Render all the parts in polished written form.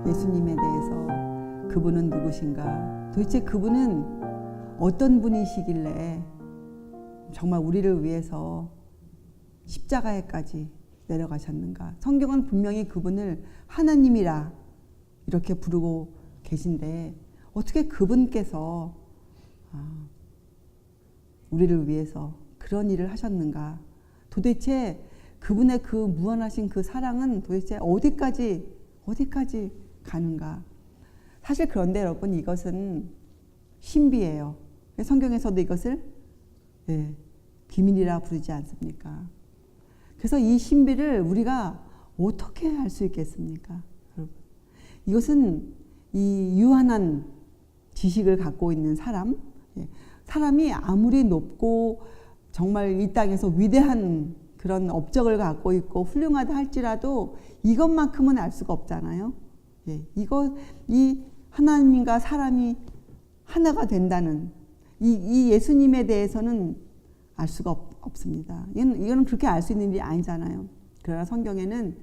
예수님에 대해서 그분은 누구신가? 도대체 그분은 어떤 분이시길래 정말 우리를 위해서 십자가에까지 내려가셨는가? 성경은 분명히 그분을 하나님이라 이렇게 부르고 계신데 어떻게 그분께서 우리를 위해서 그런 일을 하셨는가? 도대체 그분의 그 무한하신 그 사랑은 도대체 어디까지 가는가? 사실 그런데 여러분 이것은 신비예요. 성경에서도 이것을 비밀이라 부르지 않습니까? 그래서 이 신비를 우리가 어떻게 알 수 있겠습니까? 여러분, 이것은 이 유한한 지식을 갖고 있는 사람이 아무리 높고 정말 이 땅에서 위대한 그런 업적을 갖고 있고 훌륭하다 할지라도 이것만큼은 알 수가 없잖아요. 이 하나님과 사람이 하나가 된다는 이 예수님에 대해서는 알 수가 없습니다. 이거는 그렇게 알 수 있는 일이 아니잖아요. 그러나 성경에는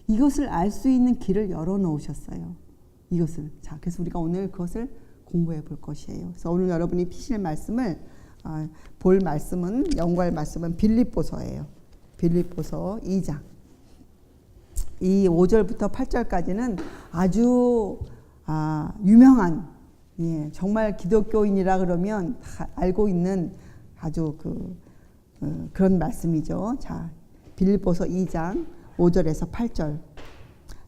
이것을 알 수 있는 길을 열어놓으셨어요. 이것을. 자, 그래서 우리가 오늘 그것을 공부해 볼 것이에요. 그래서 오늘 여러분이 피실 말씀을 볼 말씀은 연구할 말씀은 빌립보서예요. 빌립보서 2장. 이 5절부터 8절까지는 아주 유명한 정말 기독교인이라 그러면 다 알고 있는 아주 그런 말씀이죠. 자, 빌립보서 2장 5절에서 8절.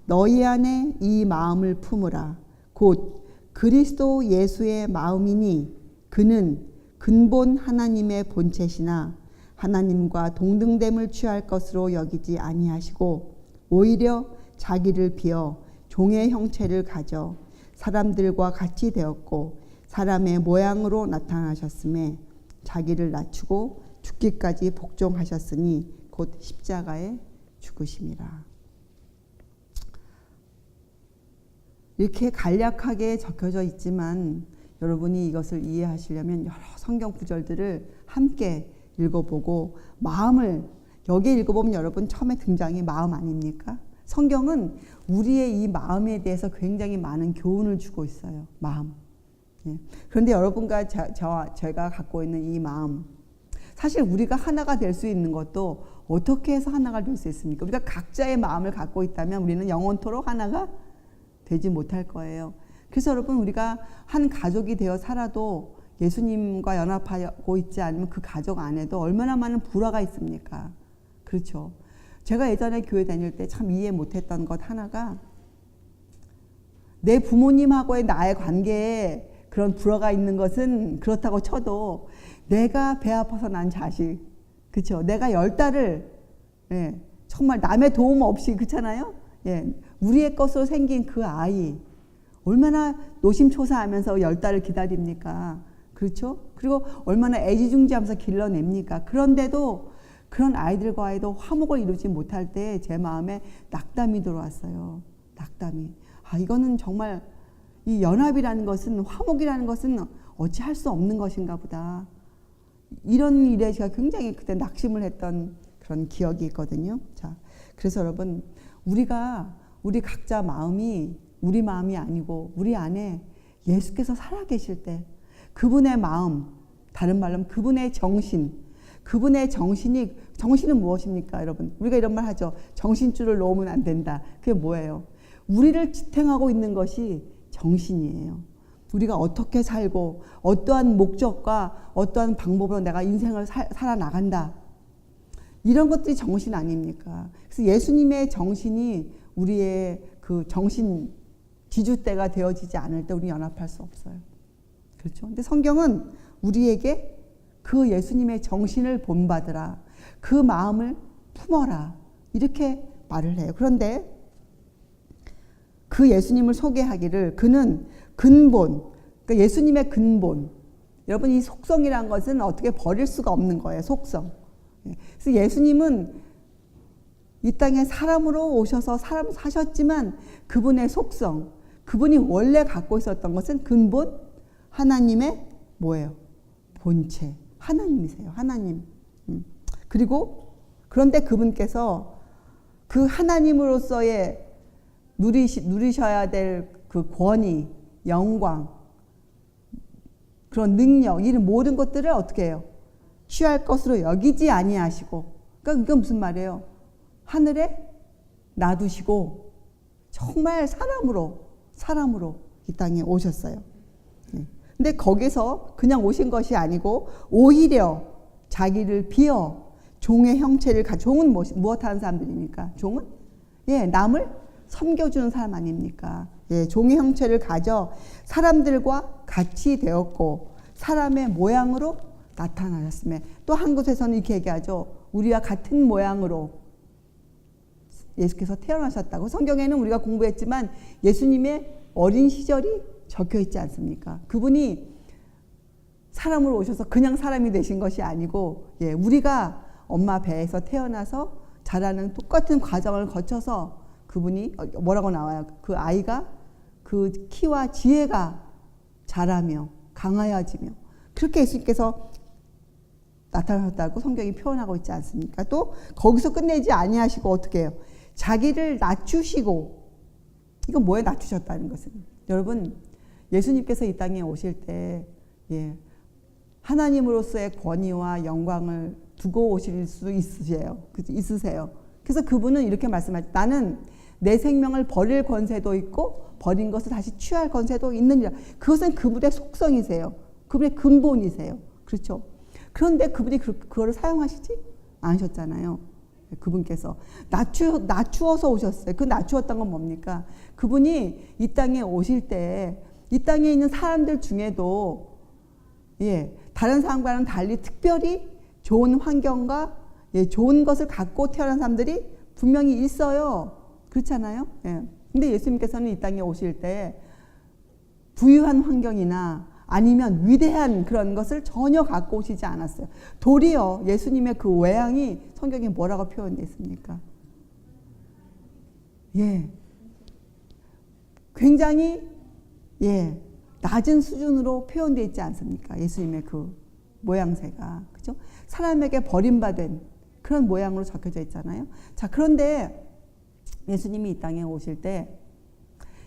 너희 안에 이 마음을 품으라. 곧 그리스도 예수의 마음이니 그는 근본 하나님의 본체시나 하나님과 동등됨을 취할 것으로 여기지 아니하시고 오히려 자기를 비어 종의 형체를 가져 사람들과 같이 되었고 사람의 모양으로 나타나셨음에 자기를 낮추고 죽기까지 복종하셨으니 곧 십자가에 죽으심이라. 이렇게 간략하게 적혀져 있지만 여러분이 이것을 이해하시려면 여러 성경 구절들을 함께 읽어보고 여기 읽어보면 여러분 처음에 등장이 마음 아닙니까? 성경은 우리의 이 마음에 대해서 굉장히 많은 교훈을 주고 있어요. 마음. 그런데 여러분과 제가 갖고 있는 이 마음, 사실 우리가 하나가 될 수 있는 것도 어떻게 해서 하나가 될 수 있습니까? 우리가 각자의 마음을 갖고 있다면 우리는 영원토록 하나가 되지 못할 거예요. 그래서 여러분 우리가 한 가족이 되어 살아도 예수님과 연합하고 있지 않으면 그 가족 안에도 얼마나 많은 불화가 있습니까? 그렇죠. 제가 예전에 교회 다닐 때 참 이해 못했던 것 하나가 내 부모님하고의 나의 관계에 그런 불화가 있는 것은 그렇다고 쳐도 내가 배 아파서 난 자식, 그렇죠. 내가 10달을 정말 남의 도움 없이 그렇잖아요. 우리의 것으로 생긴 그 아이 얼마나 노심초사하면서 10달을 기다립니까? 그렇죠? 그리고 얼마나 애지중지하면서 길러냅니까? 그런데도 그런 아이들과의도 화목을 이루지 못할 때 제 마음에 낙담이 들어왔어요. 낙담이. 이거는 정말 이 연합이라는 것은, 화목이라는 것은 어찌 할 수 없는 것인가 보다. 이런 일에 제가 굉장히 그때 낙심을 했던 그런 기억이 있거든요. 자, 그래서 여러분 우리 각자 마음이 우리 마음이 아니고 우리 안에 예수께서 살아계실 때 그분의 마음, 다른 말로 그분의 정신은 무엇입니까, 여러분? 우리가 이런 말 하죠. 정신줄을 놓으면 안 된다. 그게 뭐예요? 우리를 지탱하고 있는 것이 정신이에요. 우리가 어떻게 살고 어떠한 목적과 어떠한 방법으로 내가 인생을 살아나간다. 이런 것들이 정신 아닙니까? 그래서 예수님의 정신이 우리의 그 정신 지주대가 되어지지 않을 때 우리 연합할 수 없어요. 그렇죠? 근데 성경은 우리에게 그 예수님의 정신을 본받으라. 그 마음을 품어라. 이렇게 말을 해요. 그런데 그 예수님을 소개하기를 그는 근본, 그러니까 예수님의 근본. 여러분 이 속성이란 것은 어떻게 버릴 수가 없는 거예요. 속성. 그래서 예수님은 이 땅에 사람으로 오셔서 사람 사셨지만 그분의 속성, 그분이 원래 갖고 있었던 것은 근본 하나님의 뭐예요? 본체. 하나님이세요. 하나님. 그리고 그런데 그분께서 그 하나님으로서의 누리셔야 될 그 권위, 영광, 그런 능력, 이런 모든 것들을 어떻게 해요? 취할 것으로 여기지 아니하시고, 그러니까 이건 무슨 말이에요? 하늘에 놔두시고 정말 사람으로 이 땅에 오셨어요. 근데 거기서 그냥 오신 것이 아니고 오히려 자기를 비어 종의 형체를 종은 무엇 하는 사람들입니까? 종은 남을 섬겨주는 사람 아닙니까? 종의 형체를 가져 사람들과 같이 되었고 사람의 모양으로 나타나셨음에, 또 한 곳에서는 이렇게 얘기하죠. 우리와 같은 모양으로 예수께서 태어나셨다고. 성경에는 우리가 공부했지만 예수님의 어린 시절이 적혀 있지 않습니까? 그분이 사람으로 오셔서 그냥 사람이 되신 것이 아니고 우리가 엄마 배에서 태어나서 자라는 똑같은 과정을 거쳐서 그분이 뭐라고 나와요? 그 아이가 그 키와 지혜가 자라며 강하여지며 그렇게 예수님께서 나타나셨다고 성경이 표현하고 있지 않습니까? 또 거기서 끝내지 아니하시고 어떻게 해요? 자기를 낮추시고, 이건 뭐에 낮추셨다는 것은, 여러분 예수님께서 이 땅에 오실 때 하나님으로서의 권위와 영광을 두고 오실 수 있으세요. 그래서 그분은 이렇게 말씀하죠. 나는 내 생명을 버릴 권세도 있고 버린 것을 다시 취할 권세도 있느니라. 그것은 그분의 속성이세요. 그분의 근본이세요. 그렇죠? 그런데 그분이 그거를 사용하시지 않으셨잖아요. 그분께서 낮추어서 오셨어요. 그 낮추었던 건 뭡니까? 그분이 이 땅에 오실 때 이 땅에 있는 사람들 중에도 다른 사람과는 달리 특별히 좋은 환경과 좋은 것을 갖고 태어난 사람들이 분명히 있어요. 그렇잖아요. 근데 예수님께서는 이 땅에 오실 때 부유한 환경이나 아니면 위대한 그런 것을 전혀 갖고 오시지 않았어요. 도리어 예수님의 그 외양이 성경에 뭐라고 표현되어 있습니까? 굉장히 낮은 수준으로 표현되어 있지 않습니까? 예수님의 그 모양새가. 그죠? 사람에게 버림받은 그런 모양으로 적혀져 있잖아요. 자, 그런데 예수님이 이 땅에 오실 때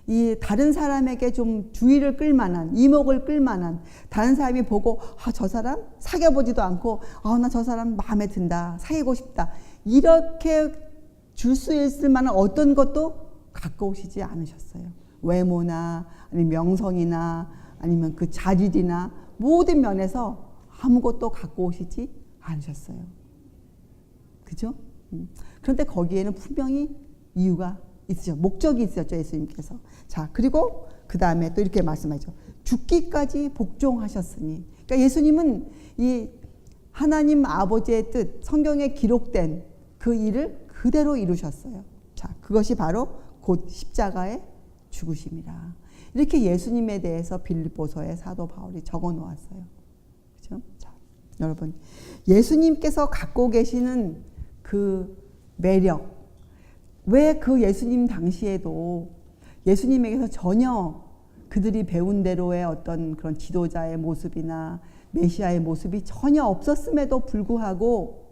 이 다른 사람에게 좀 주의를 끌만한, 이목을 끌만한, 다른 사람이 보고 저 사람 사귀어보지도 않고 나 저 사람 마음에 든다, 사귀고 싶다, 이렇게 줄 수 있을 만한 어떤 것도 갖고 오시지 않으셨어요. 외모나 아니면 명성이나 아니면 그 자질이나 모든 면에서 아무것도 갖고 오시지 않으셨어요. 그죠? 그런데 거기에는 분명히 이유가 있으죠. 목적이 있었죠, 예수님께서. 자, 그리고 그 다음에 또 이렇게 말씀하죠. 죽기까지 복종하셨으니. 그러니까 예수님은 이 하나님 아버지의 뜻, 성경에 기록된 그 일을 그대로 이루셨어요. 자, 그것이 바로 곧 십자가의 죽으심이라. 이렇게 예수님에 대해서 빌립보서에 사도 바울이 적어 놓았어요. 그죠? 자, 여러분, 예수님께서 갖고 계시는 그 매력, 왜 그 예수님 당시에도 예수님에게서 전혀 그들이 배운 대로의 어떤 그런 지도자의 모습이나 메시아의 모습이 전혀 없었음에도 불구하고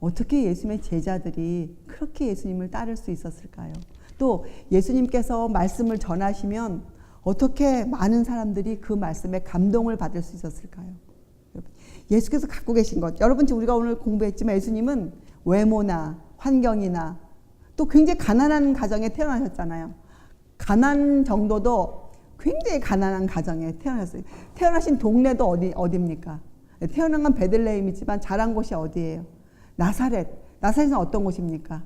어떻게 예수님의 제자들이 그렇게 예수님을 따를 수 있었을까요? 또 예수님께서 말씀을 전하시면 어떻게 많은 사람들이 그 말씀에 감동을 받을 수 있었을까요? 예수께서 갖고 계신 것, 여러분 지금 우리가 오늘 공부했지만 예수님은 외모나 환경이나 또 굉장히 가난한 가정에 태어나셨잖아요. 가난 정도도 굉장히 가난한 가정에 태어났어요. 태어나신 동네도 어디입니까? 태어난 건 베들레헴이지만 자란 곳이 어디예요? 나사렛. 나사렛은 어떤 곳입니까?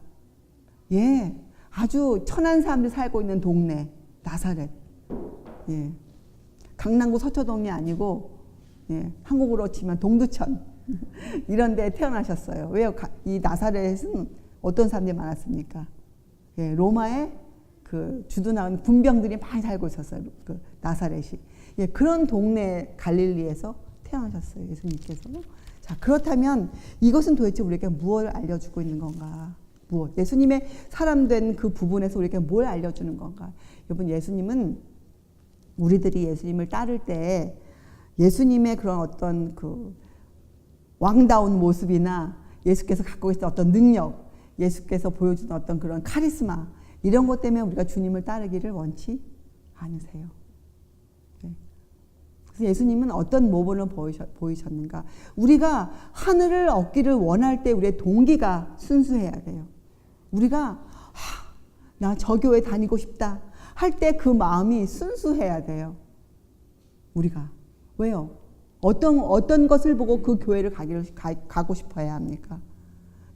아주 천한 사람들이 살고 있는 동네 나사렛. 강남구 서초동이 아니고 한국으로 치면 동두천 이런 데에 태어나셨어요. 왜요? 이 나사렛은 어떤 사람들이 많았습니까? 로마의 그 주둔한 군병들이 많이 살고 있었어요. 그 나사렛이. 그런 동네 갈릴리에서 태어나셨어요. 예수님께서. 자, 그렇다면 이것은 도대체 우리에게 무엇을 알려주고 있는 건가? 무엇? 예수님의 사람 된 그 부분에서 우리에게 뭘 알려주는 건가? 여러분, 예수님은 우리들이 예수님을 따를 때 예수님의 그런 어떤 그 왕다운 모습이나 예수께서 갖고 계신 어떤 능력, 예수께서 보여주는 어떤 그런 카리스마, 이런 것 때문에 우리가 주님을 따르기를 원치 않으세요. 네. 그래서 예수님은 어떤 모범을 보이셨는가? 우리가 하늘을 얻기를 원할 때 우리의 동기가 순수해야 돼요. 우리가 나 저 교회 다니고 싶다 할 때 그 마음이 순수해야 돼요. 우리가. 왜요? 어떤 것을 보고 그 교회를 가고 싶어야 합니까?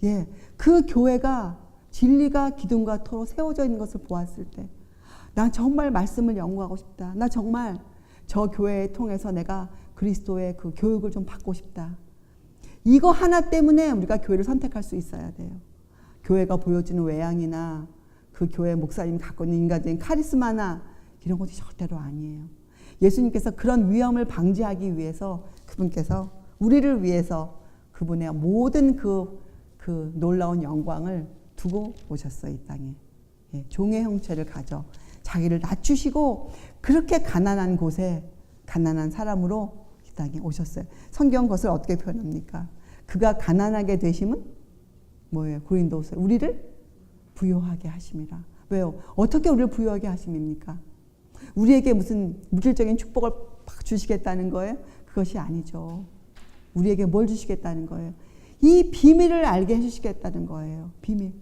예, 그 교회가 진리가 기둥과 토로 세워져 있는 것을 보았을 때, 나 정말 말씀을 연구하고 싶다. 나 정말 저 교회 통해서 내가 그리스도의 그 교육을 좀 받고 싶다. 이거 하나 때문에 우리가 교회를 선택할 수 있어야 돼요. 교회가 보여주는 외양이나 그 교회 목사님이 갖고 있는 인간적인 카리스마나 이런 것이 절대로 아니에요. 예수님께서 그런 위험을 방지하기 위해서 그분께서 우리를 위해서 그분의 모든 그 놀라운 영광을 두고 오셨어요. 이 땅에. 예, 종의 형체를 가져 자기를 낮추시고 그렇게 가난한 곳에 가난한 사람으로 이 땅에 오셨어요. 성경 그것을 어떻게 표현합니까? 그가 가난하게 되심은 뭐예요? 고린도후서 우리를 부요하게 하심이라. 왜요? 어떻게 우리를 부요하게 하심입니까? 우리에게 무슨 물질적인 축복을 막 주시겠다는 거예요? 그것이 아니죠. 우리에게 뭘 주시겠다는 거예요? 이 비밀을 알게 해주시겠다는 거예요. 비밀.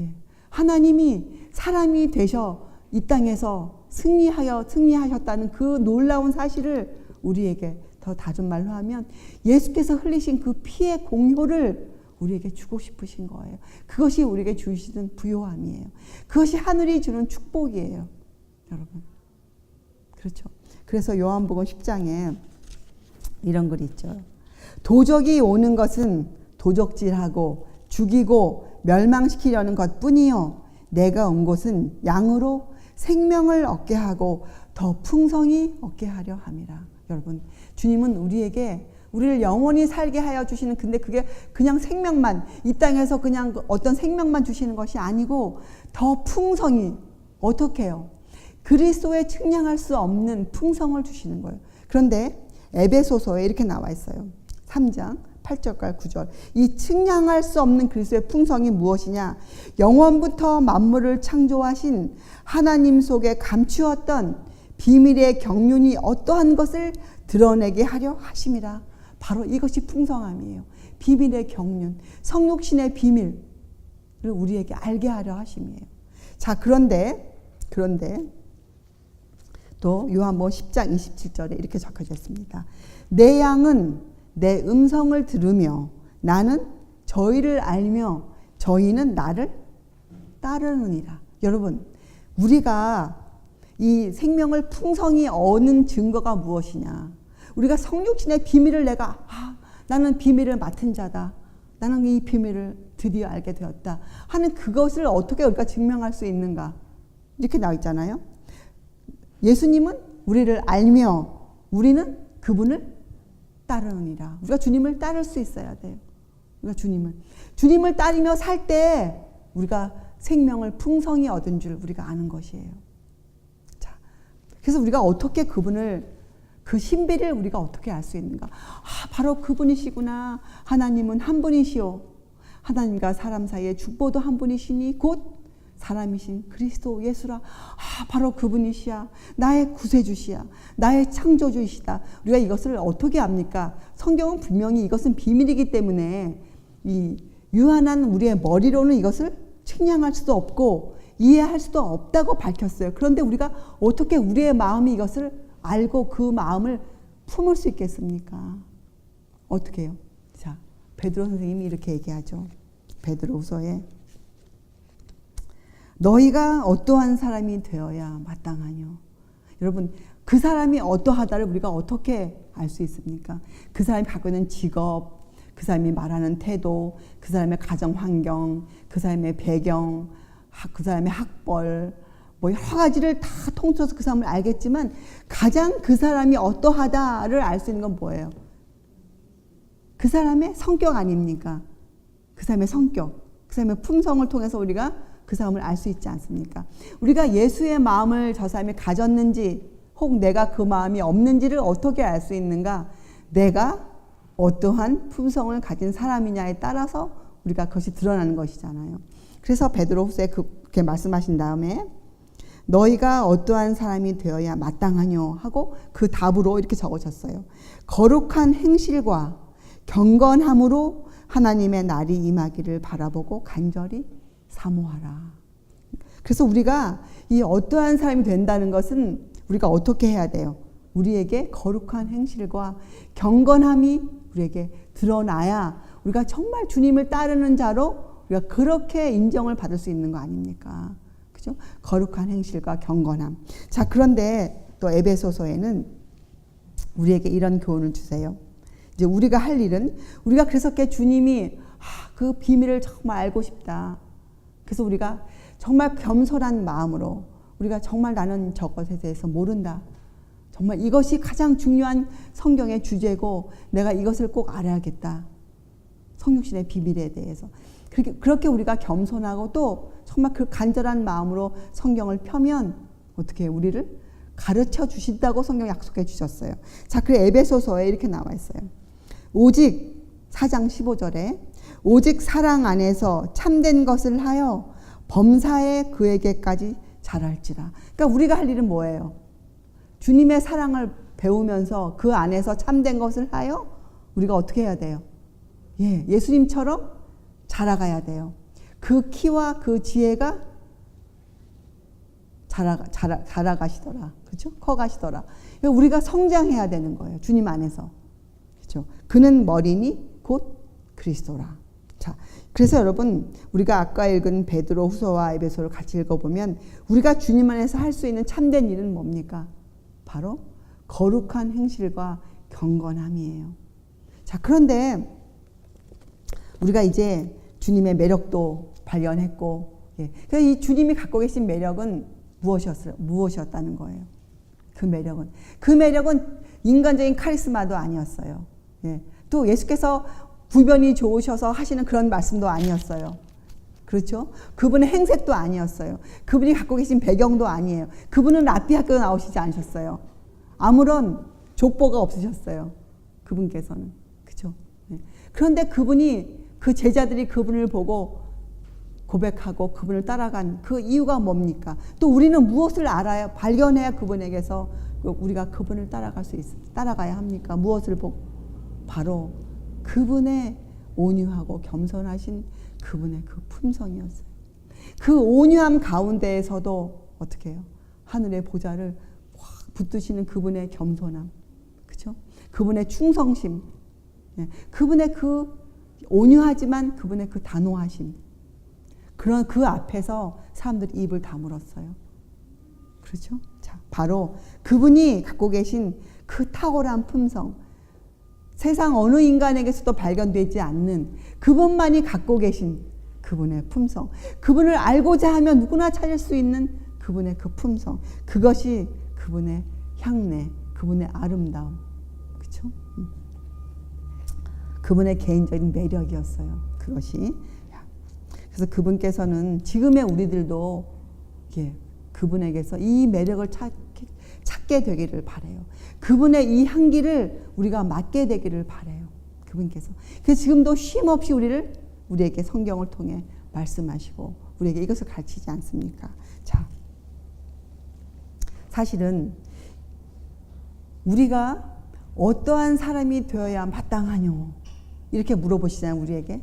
예. 하나님이 사람이 되셔 이 땅에서 승리하셨다는 그 놀라운 사실을 우리에게 더 다른 말로 하면 예수께서 흘리신 그 피의 공효를 우리에게 주고 싶으신 거예요. 그것이 우리에게 주시는 부요함이에요. 그것이 하늘이 주는 축복이에요. 여러분. 그렇죠. 그래서 요한복음 10장에 이런 글이 있죠. 도적이 오는 것은 도적질하고 죽이고 멸망시키려는 것뿐이요. 내가 온 것은 양으로 생명을 얻게 하고 더 풍성히 얻게 하려 함이라. 여러분, 주님은 우리를 영원히 살게 하여 주시는, 근데 그게 그냥 생명만, 이 땅에서 그냥 어떤 생명만 주시는 것이 아니고 더 풍성히, 어떻게 해요? 그리스도에 측량할 수 없는 풍성을 주시는 거예요. 그런데 에베소서에 이렇게 나와 있어요. 3장 8절과 9절. 이 측량할 수 없는 그리스도의 풍성이 무엇이냐? 영원부터 만물을 창조하신 하나님 속에 감추었던 비밀의 경륜이 어떠한 것을 드러내게 하려 하심이라. 바로 이것이 풍성함이에요. 비밀의 경륜, 성육신의 비밀을 우리에게 알게 하려 하심이에요. 자, 그런데 또 요한복음 10장 27절에 이렇게 적혀져 있습니다. 내 양은 내 음성을 들으며 나는 저희를 알며 저희는 나를 따르느니라. 여러분, 우리가 이 생명을 풍성히 얻는 증거가 무엇이냐? 우리가 성육신의 비밀을 나는 비밀을 맡은 자다. 나는 이 비밀을 드디어 알게 되었다 하는 그것을 어떻게 우리가 증명할 수 있는가? 이렇게 나와 있잖아요. 예수님은 우리를 알며 우리는 그분을 따르느니라. 우리가 주님을 따를 수 있어야 돼요. 우리가 주님을 따르며 살 때 우리가 생명을 풍성히 얻은 줄 우리가 아는 것이에요. 자, 그래서 우리가 어떻게 그분을, 그 신비를 우리가 어떻게 알 수 있는가? 바로 그분이시구나. 하나님은 한 분이시오. 하나님과 사람 사이에 중보도 한 분이시니 곧 사람이신 그리스도 예수라. 바로 그분이시야. 나의 구세주시야. 나의 창조주이시다. 우리가 이것을 어떻게 압니까? 성경은 분명히 이것은 비밀이기 때문에 이 유한한 우리의 머리로는 이것을 측량할 수도 없고 이해할 수도 없다고 밝혔어요. 그런데 우리가 어떻게 우리의 마음이 이것을 알고 그 마음을 품을 수 있겠습니까? 어떻게 해요? 자, 베드로 선생님이 이렇게 얘기하죠. 베드로후서에 너희가 어떠한 사람이 되어야 마땅하뇨. 여러분, 그 사람이 어떠하다를 우리가 어떻게 알 수 있습니까? 그 사람이 갖고 있는 직업, 그 사람이 말하는 태도, 그 사람의 가정 환경, 그 사람의 배경, 그 사람의 학벌, 뭐 여러 가지를 다 통틀어서 그 사람을 알겠지만 가장 그 사람이 어떠하다를 알 수 있는 건 뭐예요? 그 사람의 성격 아닙니까? 그 사람의 성격, 그 사람의 품성을 통해서 우리가 그 사람을 알 수 있지 않습니까? 우리가 예수의 마음을 저 사람이 가졌는지 혹 내가 그 마음이 없는지를 어떻게 알 수 있는가? 내가 어떠한 품성을 가진 사람이냐에 따라서 우리가 그것이 드러나는 것이잖아요. 그래서 베드로후서에 그렇게 말씀하신 다음에 너희가 어떠한 사람이 되어야 마땅하뇨 하고 그 답으로 이렇게 적으셨어요. 거룩한 행실과 경건함으로 하나님의 날이 임하기를 바라보고 간절히 사모하라. 그래서 우리가 이 어떠한 사람이 된다는 것은 우리가 어떻게 해야 돼요? 우리에게 거룩한 행실과 경건함이 우리에게 드러나야 우리가 정말 주님을 따르는 자로 우리가 그렇게 인정을 받을 수 있는 거 아닙니까? 그죠? 거룩한 행실과 경건함. 자, 그런데 또 에베소서에는 우리에게 이런 교훈을 주세요. 이제 우리가 할 일은 우리가 그래서 주님이 그 비밀을 정말 알고 싶다. 그래서 우리가 정말 겸손한 마음으로 우리가 정말 나는 저것에 대해서 모른다. 정말 이것이 가장 중요한 성경의 주제고 내가 이것을 꼭 알아야겠다. 성육신의 비밀에 대해서. 그렇게 우리가 겸손하고 또 정말 그 간절한 마음으로 성경을 펴면 어떻게 우리를 가르쳐 주신다고 성경 약속해 주셨어요. 자, 그 에베소서에 이렇게 나와 있어요. 오직 4장 15절에 오직 사랑 안에서 참된 것을 하여 범사에 그에게까지 잘할지라. 그러니까 우리가 할 일은 뭐예요? 주님의 사랑을 배우면서 그 안에서 참된 것을 하여 우리가 어떻게 해야 돼요? 예수님처럼 자라가야 돼요. 그 키와 그 지혜가 자라가시더라. 그렇죠? 커가시더라. 우리가 성장해야 되는 거예요. 주님 안에서. 그렇죠? 그는 머리니 곧 그리스도라. 자, 그래서 여러분 우리가 아까 읽은 베드로 후서와 에베소를 같이 읽어보면 우리가 주님 안에서 할 수 있는 참된 일은 뭡니까? 바로 거룩한 행실과 경건함이에요. 자, 그런데 우리가 이제 주님의 매력도 발견했고, 그래서 이 주님이 갖고 계신 매력은 무엇이었다는 거예요? 그 매력은 인간적인 카리스마도 아니었어요. 또 예수께서 부변이 좋으셔서 하시는 그런 말씀도 아니었어요. 그렇죠? 그분의 행색도 아니었어요. 그분이 갖고 계신 배경도 아니에요. 그분은 랍비 학교 나오시지 않으셨어요. 아무런 족보가 없으셨어요. 그분께서는. 그렇죠? 그런데 그 제자들이 그분을 보고 고백하고 그분을 따라간 그 이유가 뭡니까? 또 우리는 무엇을 알아야 발견해야 그분에게서 우리가 그분을 따라가야 합니까? 무엇을 보고? 바로 그분의 온유하고 겸손하신 그분의 그 품성이었어요. 그 온유함 가운데에서도 어떻게 해요? 하늘의 보좌를 확 붙드시는 그분의 겸손함, 그렇죠? 그분의 충성심, 그분의 그 온유하지만 그분의 그 단호하심, 그런 그 앞에서 사람들이 입을 다물었어요. 그렇죠? 자, 바로 그분이 갖고 계신 그 탁월한 품성, 세상 어느 인간에게서도 발견되지 않는 그분만이 갖고 계신 그분의 품성, 그분을 알고자 하면 누구나 찾을 수 있는 그분의 그 품성, 그것이 그분의 향내, 그분의 아름다움, 그렇죠? 그분의 개인적인 매력이었어요. 그것이. 그래서 그분께서는 지금의 우리들도 그분에게서 이 매력을 찾게 되기를 바라요. 그분의 이 향기를 우리가 맡게 되기를 바라요. 그분께서. 그래서 지금도 쉼없이 우리에게 성경을 통해 말씀하시고 우리에게 이것을 가르치지 않습니까? 자, 사실은 우리가 어떠한 사람이 되어야 마땅하뇨? 이렇게 물어보시잖아요, 우리에게.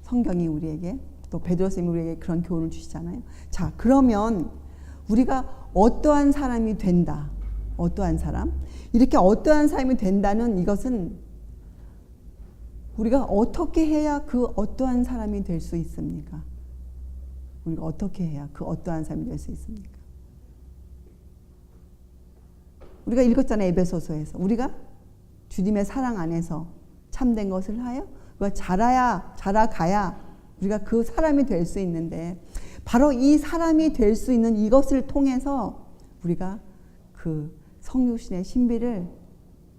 성경이 우리에게, 또 베드로 선생님이 우리에게 그런 교훈을 주시잖아요. 자, 그러면 우리가 어떠한 사람이 된다. 어떠한 사람? 이렇게 어떠한 사람이 된다는 이것은 우리가 어떻게 해야 그 어떠한 사람이 될 수 있습니까? 우리가 어떻게 해야 그 어떠한 사람이 될 수 있습니까? 우리가 읽었잖아요, 에베소서에서. 우리가 주님의 사랑 안에서 참된 것을 하여 우리가 자라가야 우리가 그 사람이 될 수 있는데, 바로 이 사람이 될 수 있는 이것을 통해서 우리가 그 성육신의 신비를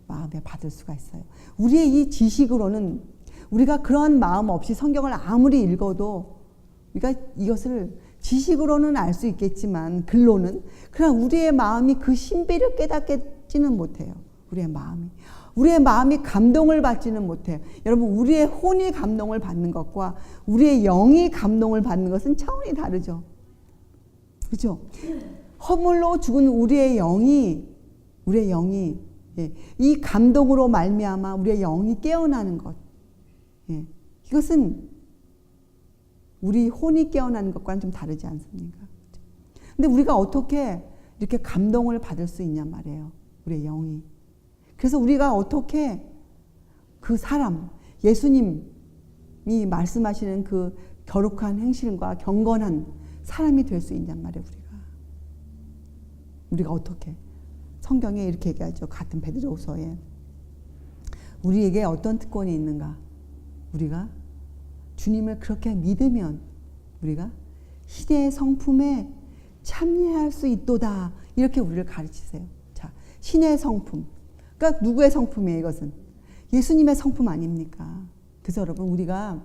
마음에 받을 수가 있어요. 우리의 이 지식으로는, 우리가 그런 마음 없이 성경을 아무리 읽어도 우리가 이것을 지식으로는 알 수 있겠지만 글로는, 그러나 우리의 마음이 그 신비를 깨닫지는 못해요. 우리의 마음이 우리의 마음이 감동을 받지는 못해요. 여러분, 우리의 혼이 감동을 받는 것과 우리의 영이 감동을 받는 것은 차원이 다르죠. 그렇죠? 허물로 죽은 우리의 영이 예, 이 감동으로 말미암아 우리의 영이 깨어나는 것, 예, 이것은 우리 혼이 깨어나는 것과는 좀 다르지 않습니까? 근데 우리가 어떻게 이렇게 감동을 받을 수 있냔 말이에요. 우리의 영이. 그래서 우리가 어떻게 그 사람, 예수님이 말씀하시는 그 거룩한 행실과 경건한 사람이 될 수 있냔 말이에요. 우리가 어떻게. 성경에 이렇게 얘기하죠. 같은 베드로후서에. 우리에게 어떤 특권이 있는가? 우리가 주님을 그렇게 믿으면 우리가 시대의 성품에 참여할 수 있도다. 이렇게 우리를 가르치세요. 자, 신의 성품. 그러니까 누구의 성품이에요, 이것은? 예수님의 성품 아닙니까? 그래서 여러분, 우리가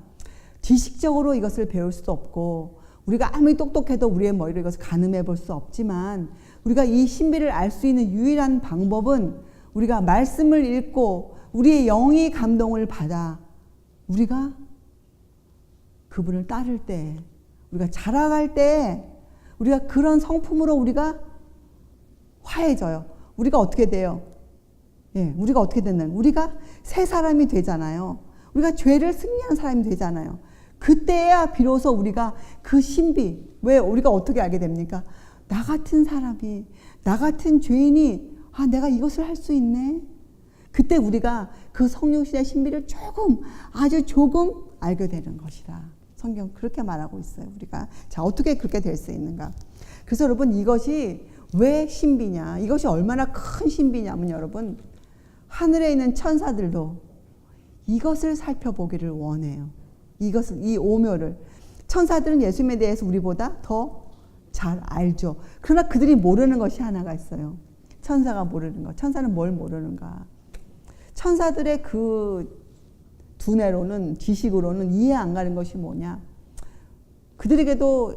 지식적으로 이것을 배울 수도 없고, 우리가 아무리 똑똑해도 우리의 머리로 이것을 가늠해 볼 수 없지만, 우리가 이 신비를 알 수 있는 유일한 방법은 우리가 말씀을 읽고 우리의 영이 감동을 받아 우리가 그분을 따를 때, 우리가 자라갈 때, 우리가 그런 성품으로 우리가 화해져요. 우리가 어떻게 돼요? 예, 우리가 어떻게 됐나요? 우리가 새 사람이 되잖아요. 우리가 죄를 승리한 사람이 되잖아요. 그때야 비로소 우리가 그 신비, 왜 우리가 어떻게 알게 됩니까? 나 같은 사람이, 나 같은 죄인이, 아, 내가 이것을 할 수 있네. 그때 우리가 그 성령신의 신비를 아주 조금 알게 되는 것이다. 성경 그렇게 말하고 있어요. 우리가. 자, 어떻게 그렇게 될 수 있는가? 그래서 여러분, 이것이 왜 신비냐? 이것이 얼마나 큰 신비냐면 여러분, 하늘에 있는 천사들도 이것을 살펴보기를 원해요. 이 오묘를. 천사들은 예수님에 대해서 우리보다 더 잘 알죠. 그러나 그들이 모르는 것이 하나가 있어요. 천사가 모르는 것. 천사는 뭘 모르는가? 천사들의 그 두뇌로는, 지식으로는 이해 안 가는 것이 뭐냐? 그들에게도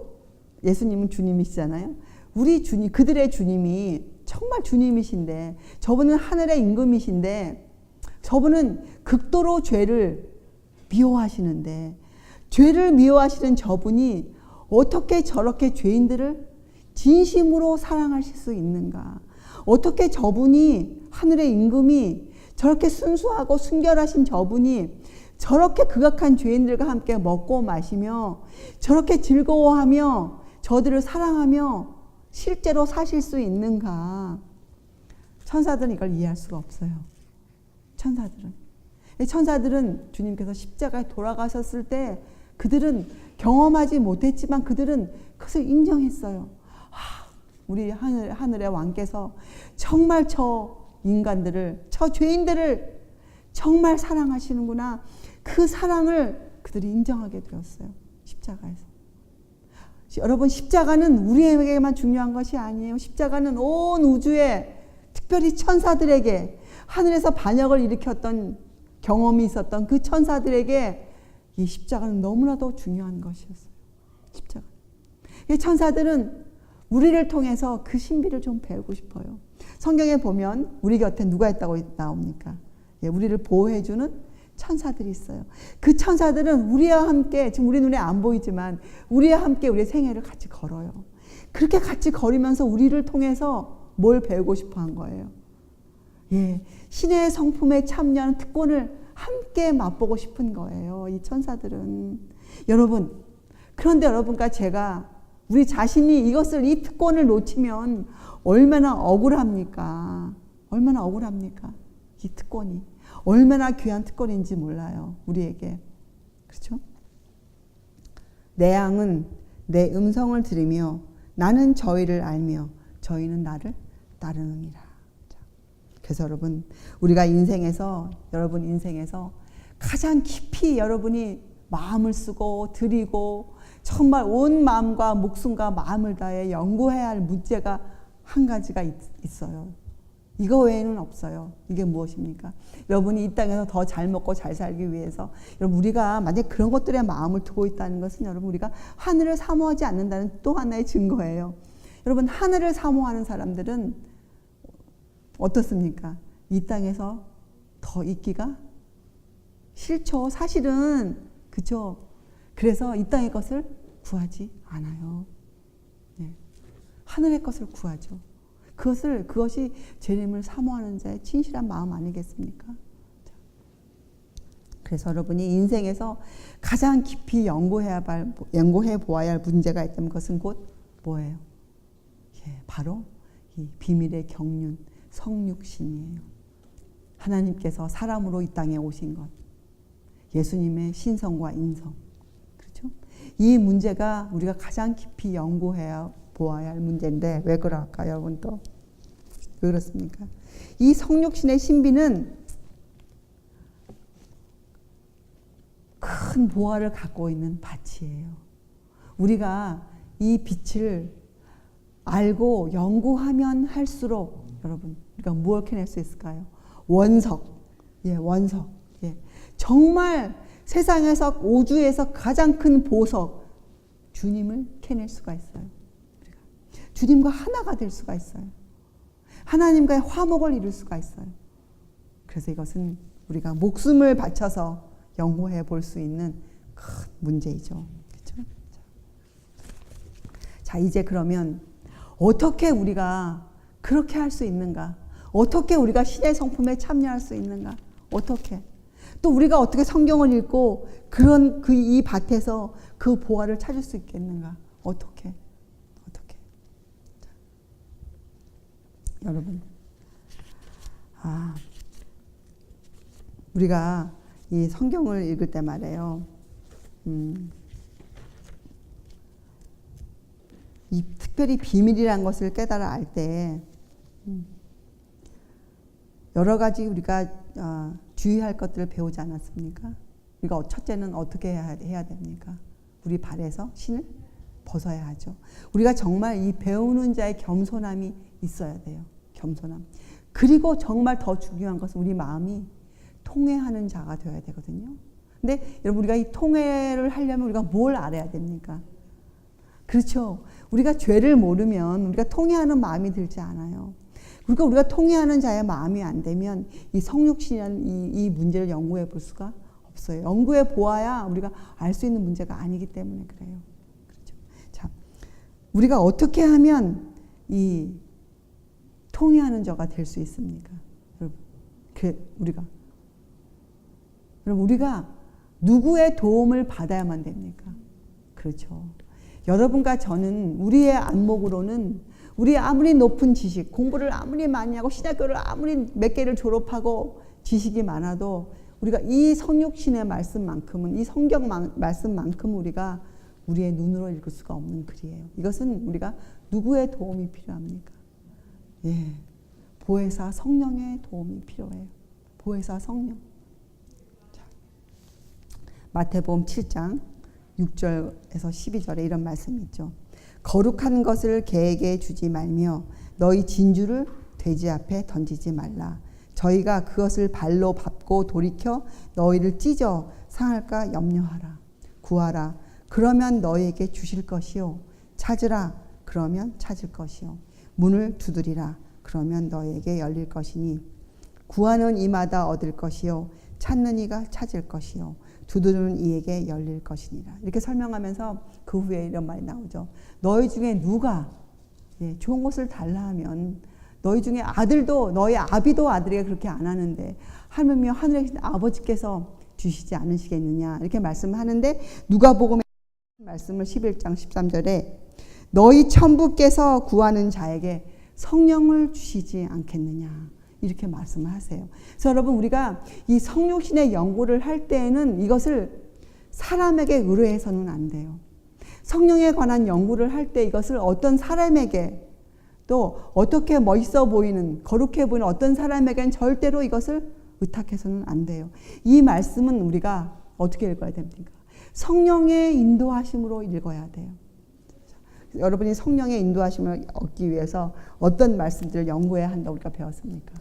예수님은 주님이시잖아요. 우리 주님, 그들의 주님이 정말 주님이신데, 저분은 하늘의 임금이신데, 저분은 극도로 죄를 미워하시는데, 죄를 미워하시는 저분이 어떻게 저렇게 죄인들을 진심으로 사랑하실 수 있는가? 어떻게 저분이, 하늘의 임금이 저렇게 순수하고 순결하신 저분이 저렇게 극악한 죄인들과 함께 먹고 마시며 저렇게 즐거워하며 저들을 사랑하며 실제로 사실 수 있는가? 천사들은 이걸 이해할 수가 없어요. 천사들은 주님께서 십자가에 돌아가셨을 때 그들은 경험하지 못했지만 그들은 그것을 인정했어요. 우리 하늘의 왕께서 정말 저 인간들을, 저 죄인들을 정말 사랑하시는구나. 그 사랑을 그들이 인정하게 되었어요. 십자가에서. 여러분, 십자가는 우리에게만 중요한 것이 아니에요. 십자가는 온 우주에, 특별히 천사들에게, 하늘에서 반역을 일으켰던 경험이 있었던 그 천사들에게 이 십자가는 너무나도 중요한 것이었어요. 십자가. 천사들은 우리를 통해서 그 신비를 좀 배우고 싶어요. 성경에 보면 우리 곁에 누가 있다고 나옵니까? 우리를 보호해주는 천사들이 있어요. 그 천사들은 우리와 함께, 지금 우리 눈에 안 보이지만 우리와 함께 우리의 생애를 같이 걸어요. 그렇게 같이 걸으면서 우리를 통해서 뭘 배우고 싶어 한 거예요? 신의 성품에 참여하는 특권을 함께 맛보고 싶은 거예요. 이 천사들은. 여러분, 그런데 여러분과 제가 우리 자신이 이 특권을 놓치면 얼마나 억울합니까? 얼마나 억울합니까? 이 특권이. 얼마나 귀한 특권인지 몰라요. 우리에게. 그렇죠? 내 양은 내 음성을 들으며 나는 저희를 알며 저희는 나를 따르느니라. 그래서 여러분, 우리가 여러분 인생에서 가장 깊이 여러분이 마음을 쓰고 드리고 정말 온 마음과 목숨과 마음을 다해 연구해야 할 문제가 한 가지가 있어요. 이거 외에는 없어요. 이게 무엇입니까? 여러분이 이 땅에서 더 잘 먹고 잘 살기 위해서, 여러분, 우리가 만약 그런 것들에 마음을 두고 있다는 것은 여러분, 우리가 하늘을 사모하지 않는다는 또 하나의 증거예요. 여러분, 하늘을 사모하는 사람들은 어떻습니까? 이 땅에서 더 있기가 싫죠. 사실은. 그죠? 그래서 이 땅의 것을 구하지 않아요. 네. 하늘의 것을 구하죠. 그것이 주님을 사모하는 자의 진실한 마음 아니겠습니까? 그래서 여러분이 인생에서 가장 깊이 연구해 보아야 할 문제가 있다면 그것은 곧 뭐예요? 예, 바로 이 비밀의 경륜, 성육신이에요. 하나님께서 사람으로 이 땅에 오신 것. 예수님의 신성과 인성. 그렇죠? 이 문제가 우리가 가장 깊이 연구해야 보아야 할 문제인데 왜 그럴까요, 여러분? 또 왜 그렇습니까? 이 성육신의 신비는 큰 보화를 갖고 있는 밭이에요. 우리가 이 빛을 알고 연구하면 할수록 여러분 우리가 무엇을 캐낼 수 있을까요? 원석. 예, 원석. 예. 정말 세상에서 우주에서 가장 큰 보석 주님을 캐낼 수가 있어요. 우리가 주님과 하나가 될 수가 있어요. 하나님과의 화목을 이룰 수가 있어요. 그래서 이것은 우리가 목숨을 바쳐서 연구해 볼 수 있는 큰 문제이죠. 그렇죠? 자, 이제 그러면 어떻게 우리가 그렇게 할 수 있는가? 어떻게 우리가 신의 성품에 참여할 수 있는가? 어떻게? 또 우리가 어떻게 성경을 읽고 이 밭에서 그 보화를 찾을 수 있겠는가? 어떻게? 자, 여러분, 우리가 이 성경을 읽을 때 말이에요. 이 특별히 비밀이라는 것을 깨달아 알 때 여러 가지 우리가 주의할 것들을 배우지 않았습니까? 우리가 첫째는 어떻게 해야 됩니까? 우리 발에서 신을 벗어야 하죠. 우리가 정말 이 배우는 자의 겸손함이 있어야 돼요. 겸손함. 그리고 정말 더 중요한 것은 우리 마음이 통회하는 자가 되어야 되거든요. 근데 여러분 우리가 이 통회를 하려면 우리가 뭘 알아야 됩니까? 그렇죠. 우리가 죄를 모르면 우리가 통회하는 마음이 들지 않아요. 그러니까 우리가 통회하는 자의 마음이 안 되면 이 성육신이라는 이 문제를 연구해 볼 수가 없어요. 연구해 보아야 우리가 알 수 있는 문제가 아니기 때문에 그래요. 그렇죠. 자, 우리가 어떻게 하면 이 통회하는 자가 될 수 있습니까? 여러분, 우리가 누구의 도움을 받아야만 됩니까? 그렇죠. 여러분과 저는 우리의 안목으로는 우리 아무리 높은 지식, 공부를 아무리 많이 하고 신학교를 아무리 몇 개를 졸업하고 지식이 많아도 우리가 이 성육신의 말씀만큼은 이 성경 말씀만큼 우리가 우리의 눈으로 읽을 수가 없는 글이에요. 이것은 우리가 누구의 도움이 필요합니까? 예, 보혜사 성령의 도움이 필요해요. 보혜사 성령. 자, 마태복음 7장 6절에서 12절에 이런 말씀이 있죠. 거룩한 것을 개에게 주지 말며 너희 진주를 돼지 앞에 던지지 말라. 저희가 그것을 발로 밟고 돌이켜 너희를 찢어 상할까 염려하라. 구하라. 그러면 너희에게 주실 것이요. 찾으라. 그러면 찾을 것이요. 문을 두드리라. 그러면 너희에게 열릴 것이니 구하는 이마다 얻을 것이요. 찾는 이가 찾을 것이요. 두드리는 이에게 열릴 것이니라. 이렇게 설명하면서 그 후에 이런 말이 나오죠. 너희 중에 누가 좋은 것을 달라 하면 너희 중에 아들도 너희 아비도 아들에게 그렇게 안 하는데 하물며 하늘에 계신 아버지께서 주시지 않으시겠느냐 이렇게 말씀하는데 누가복음의 말씀을 11장 13절에 너희 천부께서 구하는 자에게 성령을 주시지 않겠느냐 이렇게 말씀을 하세요. 그래서 여러분 우리가 이 성육신의 연구를 할 때에는 이것을 사람에게 의뢰해서는 안 돼요. 성령에 관한 연구를 할 때 이것을 어떤 사람에게 또 어떻게 멋있어 보이는 거룩해 보이는 어떤 사람에게는 절대로 이것을 의탁해서는 안 돼요. 이 말씀은 우리가 어떻게 읽어야 됩니까? 성령의 인도하심으로 읽어야 돼요. 여러분이 성령의 인도하심을 얻기 위해서 어떤 말씀들을 연구해야 한다고 우리가 배웠습니까?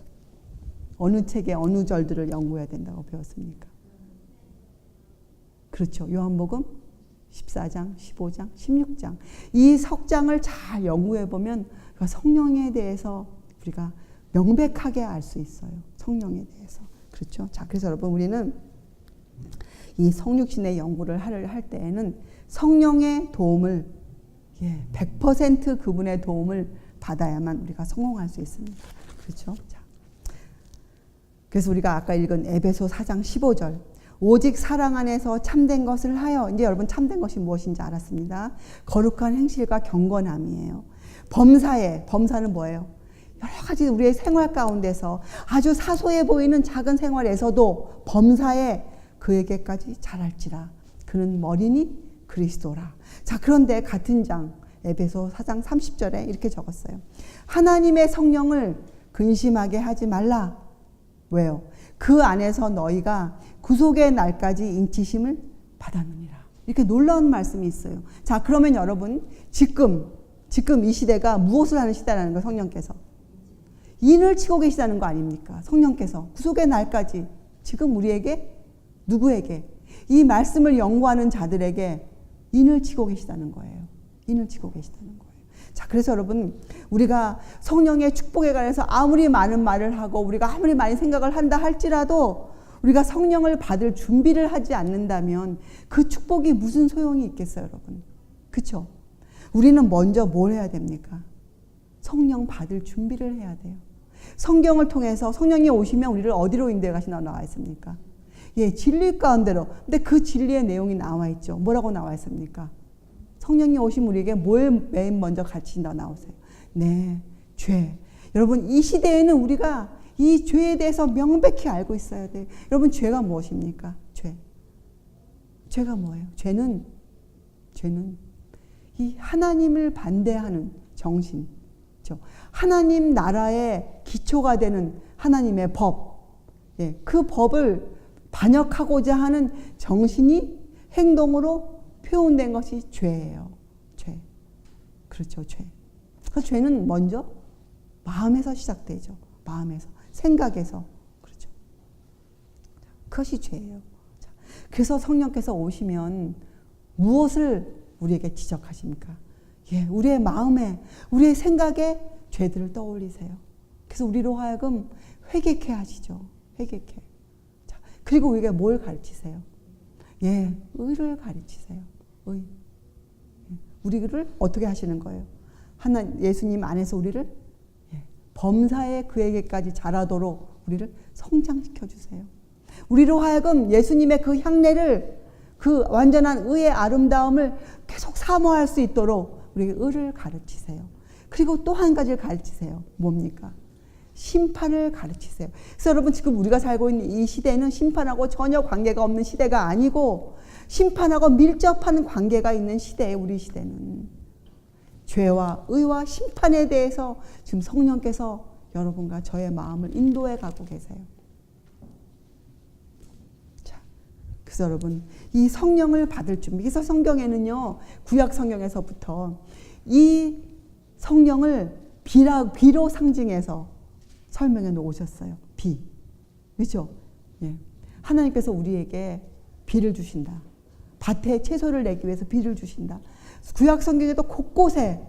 어느 책에 어느 절들을 연구해야 된다고 배웠습니까? 그렇죠. 요한복음 14장, 15장, 16장. 이 석장을 잘 연구해 보면 성령에 대해서 우리가 명백하게 알 수 있어요. 성령에 대해서. 그렇죠? 자, 그래서 여러분 우리는 이 성육신의 연구를 할 때에는 성령의 도움을 100% 그분의 도움을 받아야만 우리가 성공할 수 있습니다. 그렇죠? 자, 그래서 우리가 아까 읽은 에베소 4장 15절 오직 사랑 안에서 참된 것을 하여 이제 여러분 참된 것이 무엇인지 알았습니다. 거룩한 행실과 경건함이에요. 범사는 뭐예요? 여러 가지 우리의 생활 가운데서 아주 사소해 보이는 작은 생활에서도 범사에 그에게까지 잘할지라 그는 머리니 그리스도라. 자, 그런데 같은 장 에베소 4장 30절에 이렇게 적었어요. 하나님의 성령을 근심하게 하지 말라. 왜요? 그 안에서 너희가 구속의 날까지 인치심을 받았느니라. 이렇게 놀라운 말씀이 있어요. 자, 그러면 여러분 지금 이 시대가 무엇을 하는 시대라는 거예요? 성령께서 인을 치고 계시다는 거 아닙니까? 성령께서 구속의 날까지 지금 우리에게 누구에게? 이 말씀을 연구하는 자들에게 인을 치고 계시다는 거예요. 인을 치고 계시다는 거예요. 자, 그래서 여러분 우리가 성령의 축복에 관해서 아무리 많은 말을 하고 우리가 아무리 많이 생각을 한다 할지라도 우리가 성령을 받을 준비를 하지 않는다면 그 축복이 무슨 소용이 있겠어요, 여러분? 그렇죠? 우리는 먼저 뭘 해야 됩니까? 성령 받을 준비를 해야 돼요. 성경을 통해서 성령이 오시면 우리를 어디로 인도해 가시나 나와 있습니까? 진리 가운데로. 근데 그 진리의 내용이 나와 있죠. 뭐라고 나와 있습니까? 성령이 오시면 우리에게 뭘 맨 먼저 가르친다 나오세요. 네, 죄. 여러분 이 시대에는 우리가 이 죄에 대해서 명백히 알고 있어야 돼요. 여러분 죄가 무엇입니까? 죄가 뭐예요? 죄는 이 하나님을 반대하는 정신, 하나님 나라의 기초가 되는 하나님의 법, 그 법을 반역하고자 하는 정신이 행동으로 표현된 것이 죄예요. 죄. 그렇죠, 죄. 그 죄는 먼저 마음에서 시작되죠. 마음에서, 생각에서. 그렇죠. 그것이 죄예요. 그래서 성령께서 오시면 무엇을 우리에게 지적하십니까? 우리의 마음에, 우리의 생각에 죄들을 떠올리세요. 그래서 우리로 하여금 회개케 하시죠. 회개케. 자, 그리고 우리에게 뭘 가르치세요? 의를 가르치세요. 의. 우리를 어떻게 하시는 거예요? 예수님 안에서 우리를 범사에 그에게까지 자라도록 우리를 성장시켜 주세요. 우리로 하여금 예수님의 그 향례를, 그 완전한 의의 아름다움을 계속 사모할 수 있도록 우리에게 의를 가르치세요. 그리고 또 한 가지를 가르치세요. 뭡니까? 심판을 가르치세요. 그래서 여러분 지금 우리가 살고 있는 이 시대는 심판하고 전혀 관계가 없는 시대가 아니고 심판하고 밀접한 관계가 있는 시대예요. 우리 시대는. 죄와 의와 심판에 대해서 지금 성령께서 여러분과 저의 마음을 인도해 가고 계세요. 자, 그래서 여러분 이 성령을 받을 준비. 그래서 성경에는요, 구약 성경에서부터 이 성령을 비로 상징해서 설명해 놓으셨어요. 비. 그렇죠? 하나님께서 우리에게 비를 주신다. 밭에 채소를 내기 위해서 비를 주신다. 구약 성경에도 곳곳에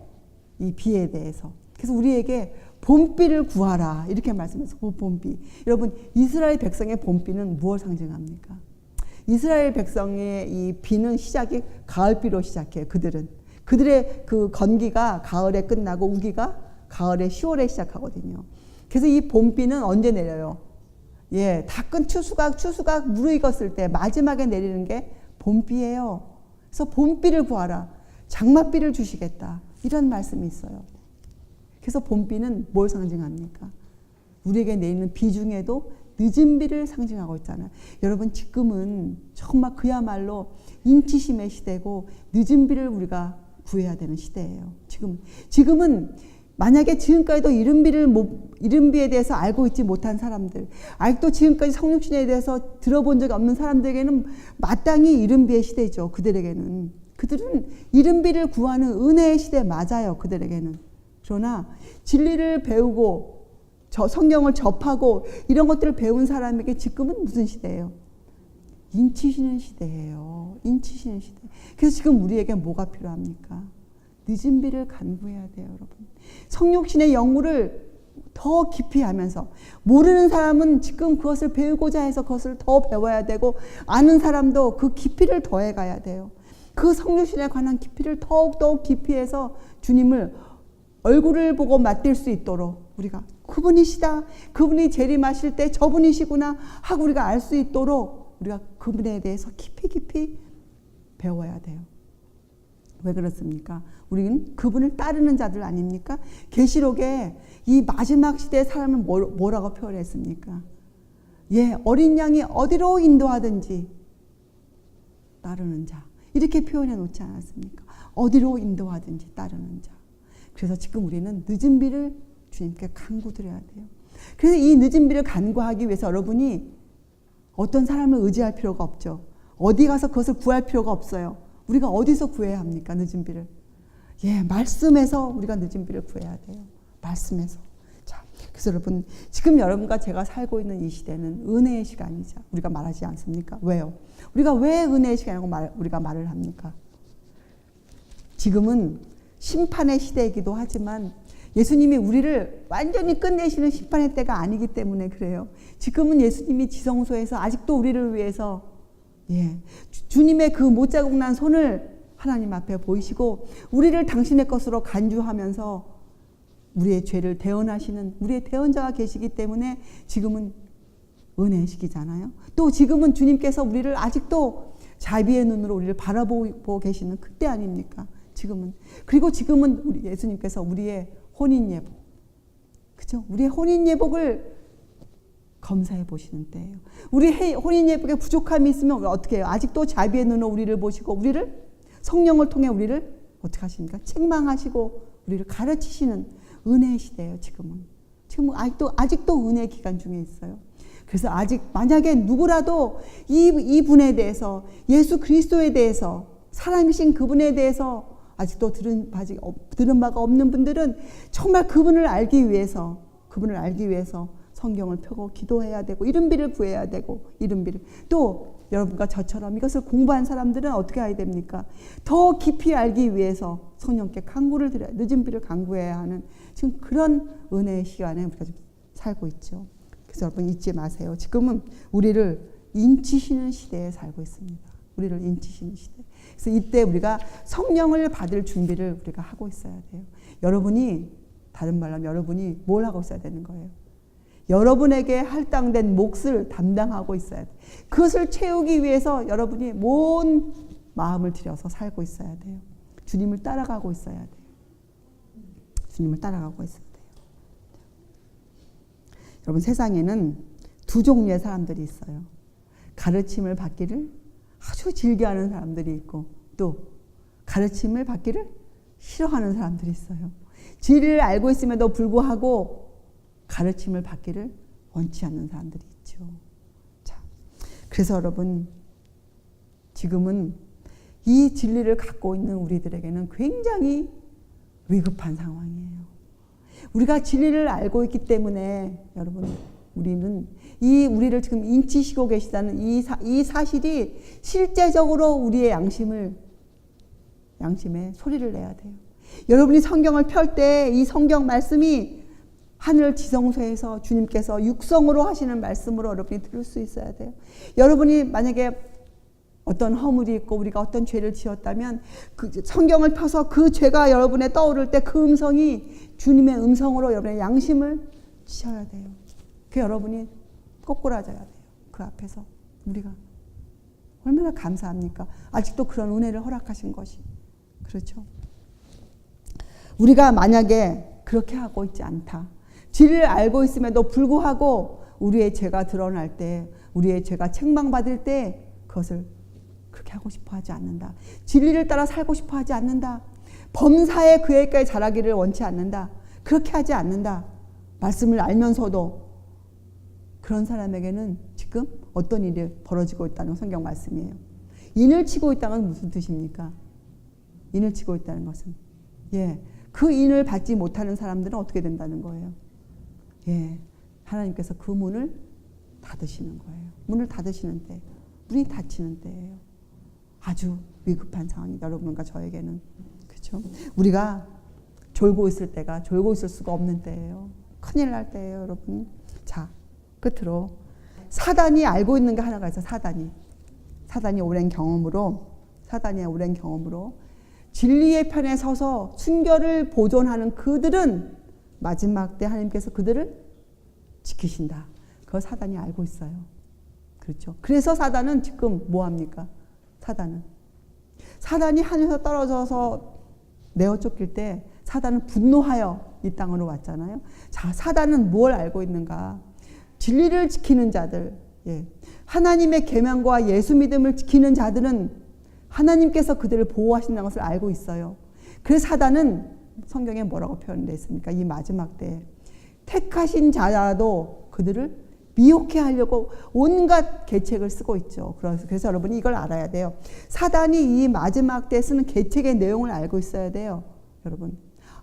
이 비에 대해서. 그래서 우리에게 봄비를 구하라. 이렇게 말씀해서 봄비. 여러분, 이스라엘 백성의 봄비는 무엇을 상징합니까? 이스라엘 백성의 이 비는 시작이 가을비로 시작해요. 그들의 그 건기가 가을에 끝나고 우기가 가을에 10월에 시작하거든요. 그래서 이 봄비는 언제 내려요? 다 끈 추수가 무르익었을 때 마지막에 내리는 게 봄비예요. 그래서 봄비를 구하라. 장맛비를 주시겠다. 이런 말씀이 있어요. 그래서 봄비는 뭘 상징합니까? 우리에게 내리는 비 중에도 늦은 비를 상징하고 있잖아요. 여러분 지금은 정말 그야말로 인치심의 시대고 늦은 비를 우리가 구해야 되는 시대예요. 지금은 만약에 지금까지도 이른비에 대해서 알고 있지 못한 사람들, 아직도 지금까지 성육신에 대해서 들어본 적이 없는 사람들에게는 마땅히 이른비의 시대죠. 그들은 이른비를 구하는 은혜의 시대 맞아요. 그들에게는. 그러나 진리를 배우고 성경을 접하고 이런 것들을 배운 사람에게 지금은 무슨 시대예요? 인치시는 시대예요. 인치시는 시대. 그래서 지금 우리에게 뭐가 필요합니까? 늦은 비를 간구해야 돼요, 여러분. 성육신의 연구를 더 깊이 하면서, 모르는 사람은 지금 그것을 배우고자 해서 그것을 더 배워야 되고, 아는 사람도 그 깊이를 더해 가야 돼요. 그 성육신에 관한 깊이를 더욱더욱 깊이 해서 주님을 얼굴을 보고 맞댈 수 있도록 우리가 그분이시다, 그분이 재림하실 때 저분이시구나 하고 우리가 알 수 있도록 우리가 그분에 대해서 깊이 배워야 돼요. 왜 그렇습니까? 우리는 그분을 따르는 자들 아닙니까? 계시록에 이 마지막 시대의 사람을 뭐라고 표현했습니까? 예, 어린 양이 어디로 인도하든지 따르는 자, 이렇게 표현해 놓지 않았습니까? 어디로 인도하든지 따르는 자. 그래서 지금 우리는 늦은 비를 주님께 간구드려야 돼요. 그래서 이 늦은 비를 간구하기 위해서 여러분이 어떤 사람을 의지할 필요가 없죠. 어디 가서 그것을 구할 필요가 없어요. 우리가 어디서 구해야 합니까? 늦은 비를. 예, 말씀에서 우리가 늦은 비를 구해야 돼요. 말씀에서. 자, 그래서 여러분, 지금 여러분과 제가 살고 있는 이 시대는 은혜의 시간이자 우리가 말하지 않습니까? 왜요? 우리가 왜 은혜의 시간이라고 우리가 말을 합니까? 지금은 심판의 시대이기도 하지만 예수님이 우리를 완전히 끝내시는 심판의 때가 아니기 때문에 그래요. 지금은 예수님이 지성소에서 아직도 우리를 위해서 주님의 그 못자국 난 손을 하나님 앞에 보이시고 우리를 당신의 것으로 간주하면서 우리의 죄를 대언하시는 우리의 대언자가 계시기 때문에 지금은 은혜의 시기잖아요. 또 지금은 주님께서 우리를 아직도 자비의 눈으로 우리를 바라보고 계시는 그때 아닙니까? 지금은. 그리고 지금은 우리 예수님께서 우리의 혼인예복, 그죠? 우리의 혼인예복을 검사해 보시는 때예요. 우리 혼인예복에 부족함이 있으면 어떻게 해요? 아직도 자비의 눈으로 우리를 보시고 우리를 성령을 통해 우리를 어떻게 하십니까? 책망하시고 우리를 가르치시는 은혜의 시대예요. 지금은 아직도 은혜의 기간 중에 있어요. 그래서 아직 만약에 누구라도 이 분에 대해서, 예수 그리스도에 대해서, 사람이신 그분에 대해서 아직도 들은 바가 없는 분들은 정말 그분을 알기 위해서 성경을 펴고 기도해야 되고 이른비를 구해야 되고, 이른비를 또 여러분과 저처럼 이것을 공부한 사람들은 어떻게 해야 됩니까? 더 깊이 알기 위해서 성령께 간구를 드려야, 늦은 비를 간구해야 하는 지금 그런 은혜의 시간에 우리가 지금 살고 있죠. 그래서 여러분 잊지 마세요. 지금은 우리를 인치시는 시대에 살고 있습니다. 우리를 인치시는 시대. 그래서 이때 우리가 성령을 받을 준비를 우리가 하고 있어야 돼요. 여러분이, 다른 말로 하면 여러분이 뭘 하고 있어야 되는 거예요? 여러분에게 할당된 몫을 담당하고 있어야 돼요. 그것을 채우기 위해서 여러분이 온 마음을 들여서 살고 있어야 돼요. 주님을 따라가고 있어야 돼요. 주님을 따라가고 있어야 돼요. 여러분, 세상에는 두 종류의 사람들이 있어요. 가르침을 받기를 아주 즐겨하는 사람들이 있고, 또 가르침을 받기를 싫어하는 사람들이 있어요. 진리를 알고 있음에도 불구하고 가르침을 받기를 원치 않는 사람들이 있죠. 자, 그래서 여러분, 지금은 이 진리를 갖고 있는 우리들에게는 굉장히 위급한 상황이에요. 우리가 진리를 알고 있기 때문에 여러분, 우리를 지금 인치시고 계시다는 이 사실이 실제적으로 우리의 양심에 소리를 내야 돼요. 여러분이 성경을 펼 때 이 성경 말씀이 하늘 지성소에서 주님께서 육성으로 하시는 말씀으로 여러분이 들을 수 있어야 돼요. 여러분이 만약에 어떤 허물이 있고 우리가 어떤 죄를 지었다면 그 성경을 펴서 그 죄가 여러분에 떠오를 때 그 음성이 주님의 음성으로 여러분의 양심을 치셔야 돼요. 그 여러분이 꼬꾸라져야 돼요. 그 앞에서 우리가 얼마나 감사합니까? 아직도 그런 은혜를 허락하신 것이. 그렇죠? 우리가 만약에 그렇게 하고 있지 않다. 진리를 알고 있음에도 불구하고 우리의 죄가 드러날 때, 우리의 죄가 책망받을 때 그것을 그렇게 하고 싶어 하지 않는다. 진리를 따라 살고 싶어 하지 않는다. 범사에 그에게 자라기를 원치 않는다. 그렇게 하지 않는다. 말씀을 알면서도 그런 사람에게는 지금 어떤 일이 벌어지고 있다는 성경 말씀이에요. 인을 치고 있다는 건 무슨 뜻입니까? 인을 치고 있다는 것은, 그 인을 받지 못하는 사람들은 어떻게 된다는 거예요? 하나님께서 그 문을 닫으시는 거예요. 문을 닫으시는 때, 문이 닫히는 때예요. 아주 위급한 상황이 여러분과 저에게는. 그렇죠? 우리가 졸고 있을 때가 졸고 있을 수가 없는 때예요. 큰일 날 때예요, 여러분. 자, 끝으로 사단이 알고 있는 게 하나가 있어요. 사단이 오랜 경험으로 진리의 편에 서서 순결을 보존하는 그들은 마지막 때 하나님께서 그들을 지키신다. 그거 사단이 알고 있어요. 그렇죠. 그래서 사단은 지금 뭐 합니까? 사단이 하늘에서 떨어져서 내어 쫓길 때 사단은 분노하여 이 땅으로 왔잖아요. 자, 사단은 뭘 알고 있는가? 진리를 지키는 자들, 하나님의 계명과 예수 믿음을 지키는 자들은 하나님께서 그들을 보호하신다는 것을 알고 있어요. 그래서 사단은 성경에 뭐라고 표현되어 있습니까? 이 마지막 때에 택하신 자라도 그들을 미혹해 하려고 온갖 계책을 쓰고 있죠. 그래서 여러분이 이걸 알아야 돼요. 사단이 이 마지막 때에 쓰는 계책의 내용을 알고 있어야 돼요. 여러분,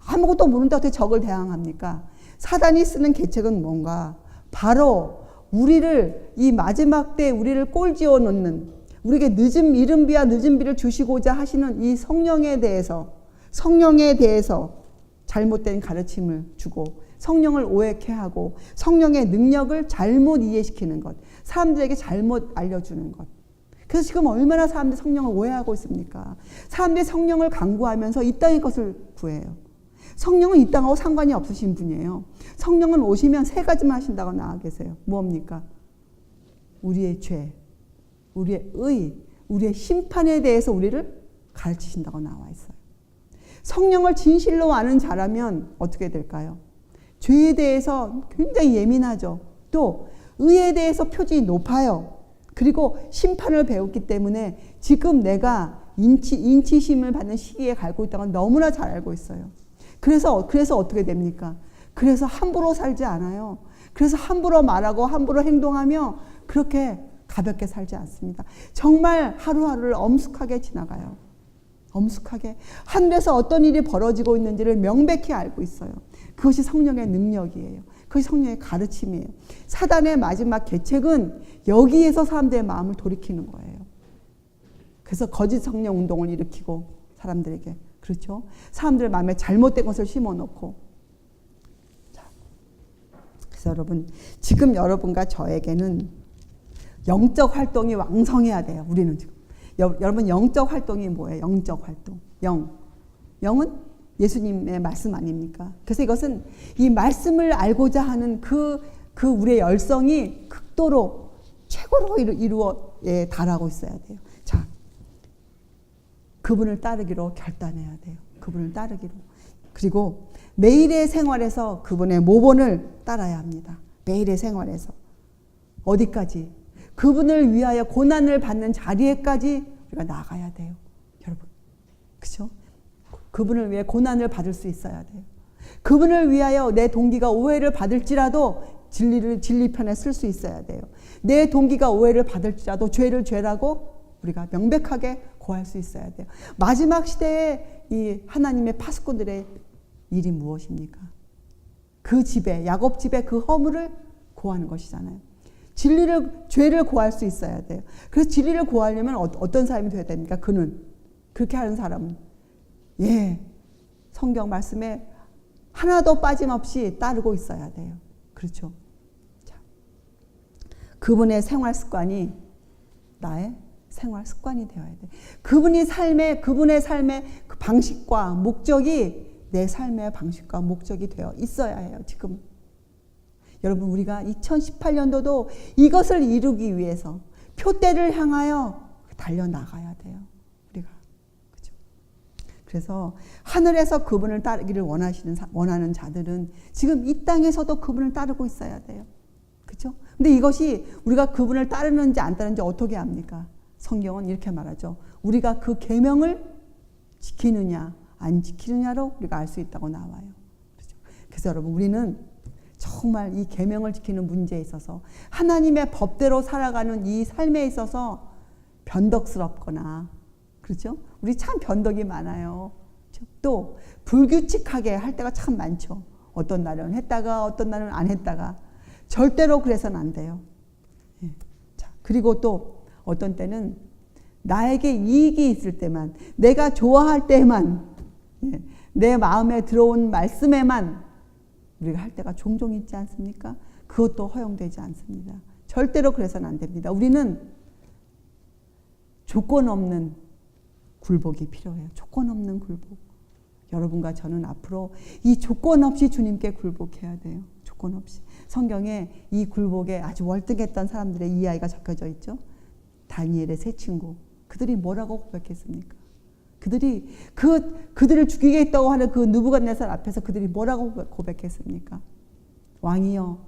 아무것도 모르는데 어떻게 적을 대항합니까? 사단이 쓰는 계책은 뭔가? 바로 우리를 이 마지막 때에 우리를 꼴지어 놓는, 우리에게 이른 비와 늦은 비를 주시고자 하시는 이 성령에 대해서 잘못된 가르침을 주고 성령을 오해케 하고 성령의 능력을 잘못 이해시키는 것, 사람들에게 잘못 알려주는 것. 그래서 지금 얼마나 사람들이 성령을 오해하고 있습니까? 사람들이 성령을 간구하면서 이 땅의 것을 구해요. 성령은 이 땅하고 상관이 없으신 분이에요. 성령은 오시면 세 가지만 하신다고 나와 계세요. 뭡니까? 우리의 죄, 우리의 의, 우리의 심판에 대해서 우리를 가르치신다고 나와 있어요. 성령을 진실로 아는 자라면 어떻게 될까요? 죄에 대해서 굉장히 예민하죠. 또 의에 대해서 표준이 높아요. 그리고 심판을 배웠기 때문에 지금 내가 인치심을 받는 시기에 가고 있다는 걸 너무나 잘 알고 있어요. 그래서 어떻게 됩니까? 그래서 함부로 살지 않아요. 그래서 함부로 말하고 함부로 행동하며 그렇게 가볍게 살지 않습니다. 정말 하루하루를 엄숙하게 지나가요. 엄숙하게. 하늘에서 어떤 일이 벌어지고 있는지를 명백히 알고 있어요. 그것이 성령의 능력이에요. 그것이 성령의 가르침이에요. 사단의 마지막 계책은 여기에서 사람들의 마음을 돌이키는 거예요. 그래서 거짓 성령 운동을 일으키고 사람들에게, 그렇죠? 사람들의 마음에 잘못된 것을 심어놓고. 자, 그래서 여러분, 지금 여러분과 저에게는 영적 활동이 왕성해야 돼요. 우리는 지금. 여러분, 영적 활동이 뭐예요? 영적 활동. 영은 예수님의 말씀 아닙니까? 그래서 이것은 이 말씀을 알고자 하는 그 우리의 열성이 극도로 최고로 달하고 있어야 돼요. 자, 그분을 따르기로 결단해야 돼요. 그분을 따르기로. 그리고 매일의 생활에서 그분의 모본을 따라야 합니다. 매일의 생활에서. 어디까지? 그분을 위하여 고난을 받는 자리에까지 우리가 나가야 돼요. 여러분. 그렇죠? 그분을 위해 고난을 받을 수 있어야 돼요. 그분을 위하여 내 동기가 오해를 받을지라도 진리 편에 쓸 수 있어야 돼요. 내 동기가 오해를 받을지라도 죄를 죄라고 우리가 명백하게 고할 수 있어야 돼요. 마지막 시대에 이 하나님의 파수꾼들의 일이 무엇입니까? 그 집에, 야곱 집에 그 허물을 고하는 것이잖아요. 죄를 고할 수 있어야 돼요. 그래서 진리를 고하려면 어떤 사람이 되어야 됩니까? 그렇게 하는 사람은 성경 말씀에 하나도 빠짐없이 따르고 있어야 돼요. 그렇죠? 자, 그분의 생활 습관이 나의 생활 습관이 되어야 돼. 그분의 삶의 그 방식과 목적이 내 삶의 방식과 목적이 되어 있어야 해요. 지금 여러분, 우리가 2018년도도 이것을 이루기 위해서 표대를 향하여 달려나가야 돼요. 우리가. 그렇죠? 그래서 하늘에서 그분을 따르기를 원하는 자들은 지금 이 땅에서도 그분을 따르고 있어야 돼요. 그렇죠? 근데 이것이 우리가 그분을 따르는지 안 따르는지 어떻게 압니까? 성경은 이렇게 말하죠. 우리가 그 계명을 지키느냐 안 지키느냐로 우리가 알 수 있다고 나와요. 그렇죠? 그래서 여러분, 우리는 정말 이 계명을 지키는 문제에 있어서 하나님의 법대로 살아가는 이 삶에 있어서 변덕스럽거나, 그렇죠? 우리 참 변덕이 많아요. 또 불규칙하게 할 때가 참 많죠. 어떤 날은 했다가 어떤 날은 안 했다가. 절대로 그래서는 안 돼요. 자, 그리고 또 어떤 때는 나에게 이익이 있을 때만, 내가 좋아할 때만, 내 마음에 들어온 말씀에만 우리가 할 때가 종종 있지 않습니까? 그것도 허용되지 않습니다. 절대로 그래서는 안 됩니다. 우리는 조건 없는 굴복이 필요해요. 조건 없는 굴복. 여러분과 저는 앞으로 이 조건 없이 주님께 굴복해야 돼요. 조건 없이. 성경에 이 굴복에 아주 월등했던 사람들의 이야기가 적혀져 있죠. 다니엘의 세 친구. 그들이 뭐라고 고백했습니까? 그들을 죽이겠다고 하는 그 느부갓네살 앞에서 그들이 뭐라고 고백했습니까? 왕이여,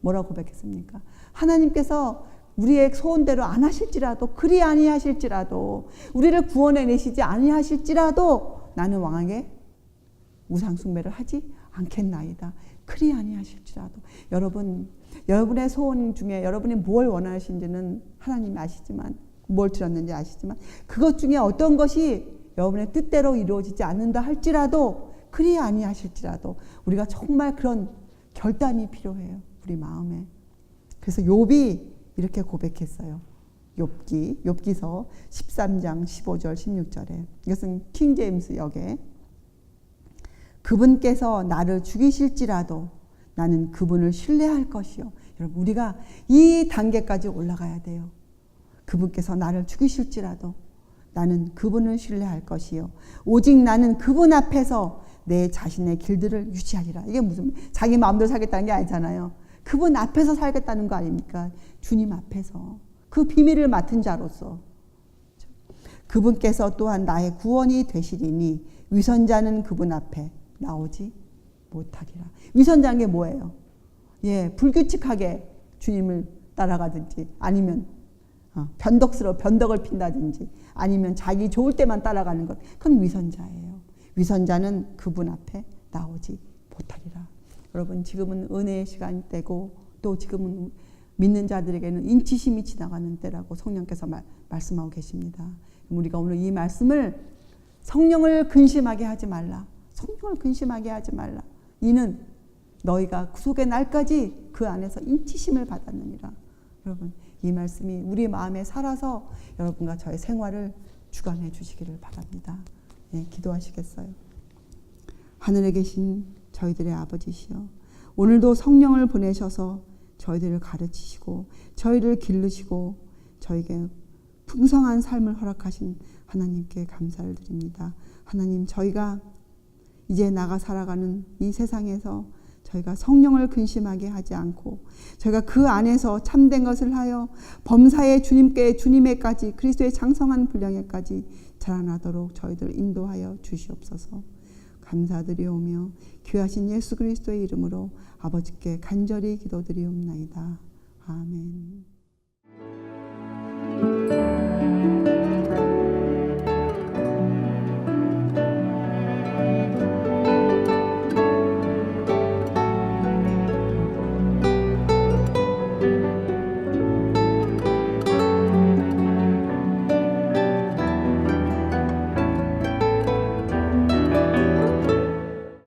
뭐라고 고백했습니까? 하나님께서 우리의 소원대로 안 하실지라도, 그리 아니하실지라도, 우리를 구원해 내시지 아니하실지라도 나는 왕에게 우상 숭배를 하지 않겠나이다. 그리 아니하실지라도. 여러분의 소원 중에 여러분이 뭘 원하시는지는 하나님이 아시지만, 뭘 들었는지 아시지만, 그것 중에 어떤 것이 여러분의 뜻대로 이루어지지 않는다 할지라도, 그리 아니하실지라도 우리가 정말 그런 결단이 필요해요. 우리 마음에. 그래서 욥이 이렇게 고백했어요. 욥기서 13장 15절 16절에. 이것은 킹제임스 역에 그분께서 나를 죽이실지라도 나는 그분을 신뢰할 것이요. 여러분, 우리가 이 단계까지 올라가야 돼요. 그분께서 나를 죽이실지라도 나는 그분을 신뢰할 것이요. 오직 나는 그분 앞에서 내 자신의 길들을 유지하리라. 이게 무슨 자기 마음대로 살겠다는 게 아니잖아요. 그분 앞에서 살겠다는 거 아닙니까? 주님 앞에서. 그 비밀을 맡은 자로서. 그분께서 또한 나의 구원이 되시리니 위선자는 그분 앞에 나오지 못하리라. 위선자는 게 뭐예요? 불규칙하게 주님을 따라가든지, 아니면 변덕을 핀다든지, 아니면 자기 좋을 때만 따라가는 것. 그건 위선자예요. 위선자는 그분 앞에 나오지 못하리라. 여러분, 지금은 은혜의 시간이 되고, 또 지금은 믿는 자들에게는 인치심이 지나가는 때라고 성령께서 말씀하고 계십니다. 우리가 오늘 이 말씀을 성령을 근심하게 하지 말라. 성령을 근심하게 하지 말라. 이는 너희가 구속의 날까지 그 안에서 인치심을 받았느니라. 여러분, 이 말씀이 우리 마음에 살아서 여러분과 저의 생활을 주관해 주시기를 바랍니다. 기도하시겠어요? 하늘에 계신 저희들의 아버지시여, 오늘도 성령을 보내셔서 저희들을 가르치시고 저희를 기르시고 저에게 풍성한 삶을 허락하신 하나님께 감사를 드립니다. 하나님, 저희가 이제 나가 살아가는 이 세상에서 저희가 성령을 근심하게 하지 않고 저희가 그 안에서 참된 것을 하여 범사에 주님에까지 그리스도의 장성한 분량에까지 자라나도록 저희들 인도하여 주시옵소서. 감사드리오며 귀하신 예수 그리스도의 이름으로 아버지께 간절히 기도드리옵나이다. 아멘.